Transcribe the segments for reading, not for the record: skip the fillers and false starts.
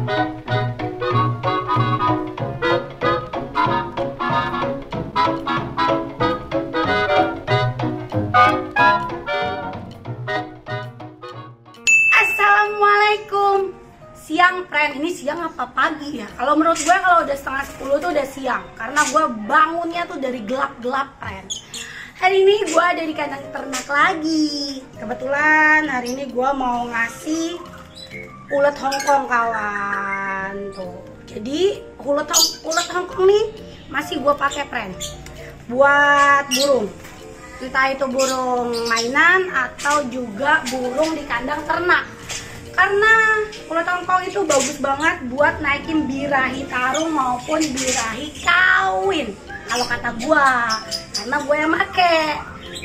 Assalamualaikum. Siang, friend. Ini siang apa pagi ya? Kalau menurut gue kalau udah setengah 10 tuh udah siang, karena gue bangunnya tuh dari gelap-gelap, friend. Hari ini gue ada di kandang ternak lagi. Kebetulan hari ini gue mau ngasih ulet Hongkong, kawan. Tuh. Jadi ulet Hongkong nih masih gue pakai, friend, buat burung. Entah itu burung mainan atau juga burung di kandang ternak. Karena ulet Hongkong itu bagus banget buat naikin birahi tarung maupun birahi kawin. Kalau kata gua, karena gue yang make.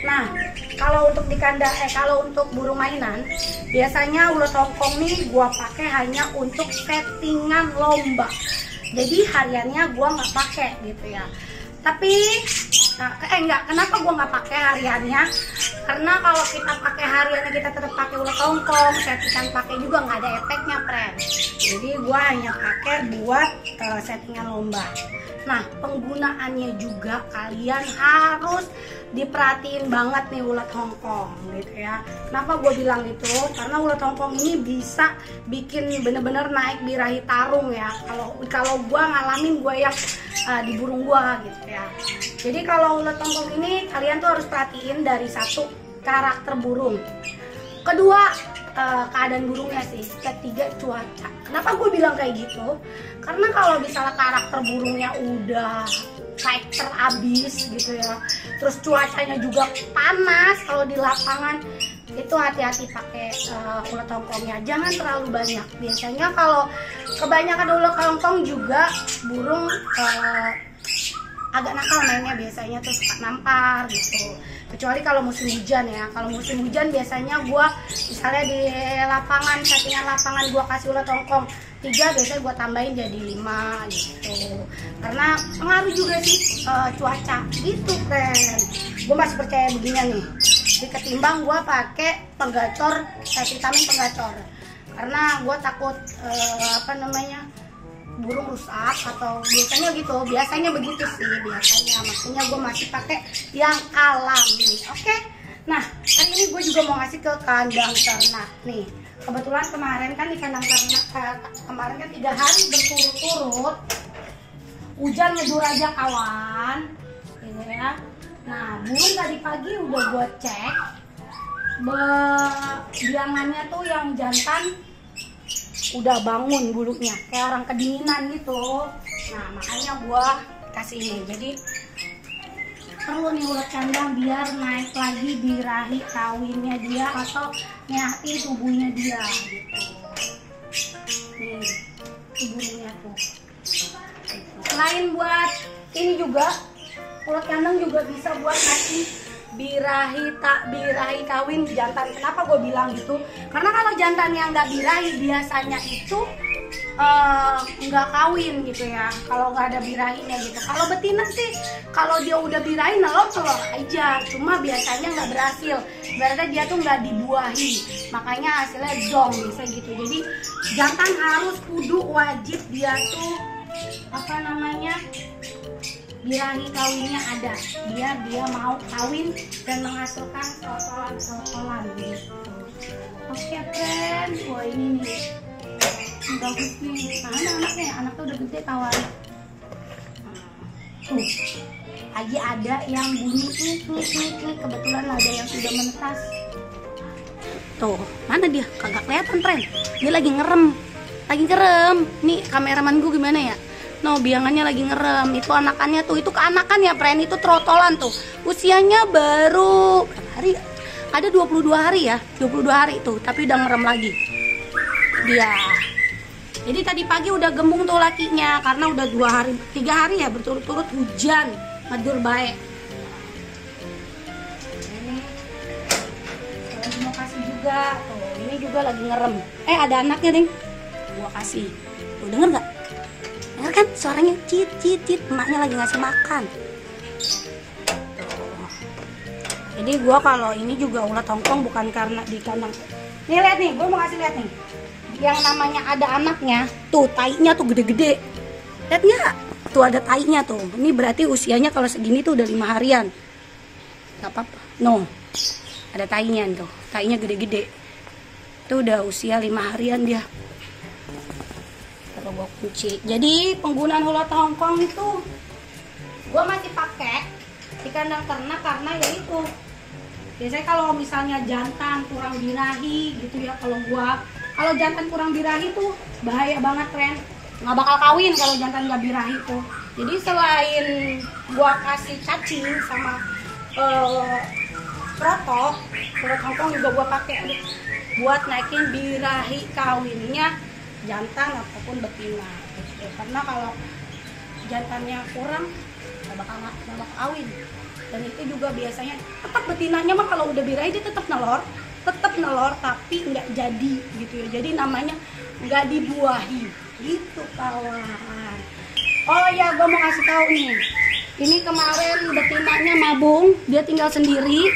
Nah, kalau untuk di kandang kalau untuk burung mainan, biasanya ulet Hongkong nih gua pakai hanya untuk settingan lomba. Jadi hariannya gua nggak pakai gitu ya. Tapi kenapa gue nggak pakai hariannya? Karena kalau kita pakai hariannya kita tetap pakai ulet Hongkong, settingan pakai juga nggak ada efeknya, friend. Jadi gue hanya pakai buat settingan lomba. Nah, penggunaannya juga kalian harus diperhatiin banget nih ulet Hongkong gitu ya. Kenapa gue bilang itu? Karena ulet Hongkong ini bisa bikin bener-bener naik birahi tarung ya. Kalau gue ngalamin gue yang di burung gue gitu ya. Jadi kalau ulet Hongkong ini kalian tuh harus perhatiin dari satu, karakter burung. Kedua, keadaan burungnya sih. Ketiga, cuaca. Kenapa gue bilang kayak gitu? Karena kalau misalnya karakter burungnya udah fighter abis gitu ya, terus cuacanya juga panas kalau di lapangan, itu hati-hati pakai ulet Hongkongnya. Jangan terlalu banyak. Biasanya kalau kebanyakan ulet Hongkong juga burung agak nakal mainnya, biasanya tuh suka nampar gitu. Kecuali kalau musim hujan ya. Kalau musim hujan biasanya gue misalnya di lapangan, settingan lapangan gue kasih ulet Hongkong 3, biasanya gue tambahin jadi 5 gitu. Karena pengaruh juga sih cuaca gitu, friend. Gue masih percaya beginian nih. Jadi ketimbang gue pakai penggacor, vitamin penggacor. Karena gue takut burung rusak atau biasanya begitu sih makanya gue masih pakai yang alami. Oke. Nah, hari ini gue juga mau ngasih ke kandang ternak nih. Kebetulan kemarin kan di kandang ternak kemarin kan 3 hari berturut-turut hujan ngedur aja, kawan gitu ya. Nah, burung tadi pagi udah gue cek biangannya tuh yang jantan udah bangun bulunya kayak orang kedinginan gitu. Nah, makanya gua kasih ini. Jadi perlu nih ulet kandang biar naik lagi birahi kawinnya dia atau nyatin tubuhnya dia gitu. Nih, tubuhnya tuh. Selain buat ini juga, ulet kandang juga bisa buat ngasih birahi kawin jantan. Kenapa gue bilang gitu? Karena kalau jantan yang nggak birahi biasanya itu nggak kawin gitu ya. Kalau nggak ada birahinya gitu. Kalau betina sih kalau dia udah birahi telur aja. Cuma biasanya nggak berhasil. Berarti dia tuh nggak dibuahi. Makanya hasilnya zong bisa gitu. Jadi jantan harus kudu wajib dia tuh birahi kawinnya ada, biar dia mau kawin dan menghasilkan sotolan gitu. Oke, friend. Wah, ini nih bagus nih. Mana anaknya udah gede, kawan. Tuh, lagi ada yang bunyi klik. Kebetulan ada yang sudah menetas. Tuh, mana dia? Kagak kelihatan, friend. Dia lagi ngerem. Nih kameraman gue gimana ya? No, biangannya lagi ngerem. Itu anakannya tuh, itu keanakan ya, friend. Itu trotolan tuh. Usianya baru hari ada 22 hari ya. 22 hari tuh, tapi udah ngerem lagi dia. Jadi tadi pagi udah gembung tuh lakinya karena udah 3 hari ya berturut-turut hujan ngedur baik. Ini saya mau kasih juga tuh. Ini juga lagi ngerem. Ada anaknya, Ding. Gua kasih. Tuh, denger nggak? Dengar kan suaranya cit, emaknya lagi ngasih makan. Jadi gua kalau ini juga ulet Hongkong bukan karena di kandang. Nih lihat nih, gua mau kasih lihat nih. yang namanya ada anaknya, tuh tainya tuh gede-gede. Lihat nggak? Tuh ada tainya tuh. Ini berarti usianya kalau segini tuh udah 5 harian. Gak apa-apa. No. Ada tainya tuh. Tainya gede-gede. Itu udah usia 5 harian dia. Coba gua kunci. Jadi penggunaan hulata Hongkong itu gua masih pakai di kandang ternak karena ya itu. Biasanya kalau misalnya jantan kurang birahi gitu ya, kalau jantan kurang birahi tuh bahaya banget, friend. Nggak bakal kawin kalau jantan nggak birahi tuh. Jadi selain gua kasih cacing sama protok Hongkong juga gua pakai buat naikin birahi kawinnya jantan ataupun betina gitu. Karena kalau jantannya kurang nggak bakal kawin. Dan itu juga biasanya tetap betinanya mah kalau udah birahi dia tetap nelor tapi nggak jadi gitu ya. Jadi namanya nggak dibuahi gitu kawan. Oh ya, gue mau kasih tahu nih, ini kemarin betinanya mabung, dia tinggal sendiri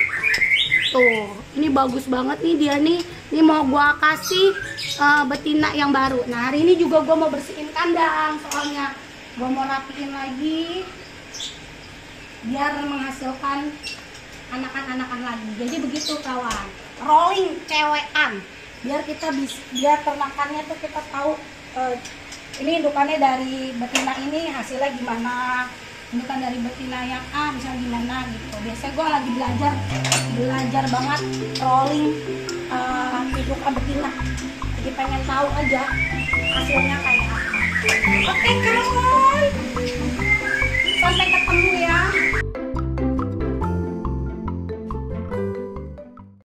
tuh. Ini bagus banget nih dia nih. Ini mau gue kasih betina yang baru. Nah hari ini juga gue mau bersihin kandang, soalnya gue mau rapiin lagi biar menghasilkan anakan-anakan lagi. Jadi begitu kawan, rolling cewekan, biar ternakannya tuh kita tahu ini indukannya dari betina ini hasilnya gimana, indukan dari betina yang A misalnya gimana gitu. Biasanya gue lagi belajar banget rolling indukan betina, jadi pengen tahu aja hasilnya kayak apa. Oke kawan, sampai ketemu ya.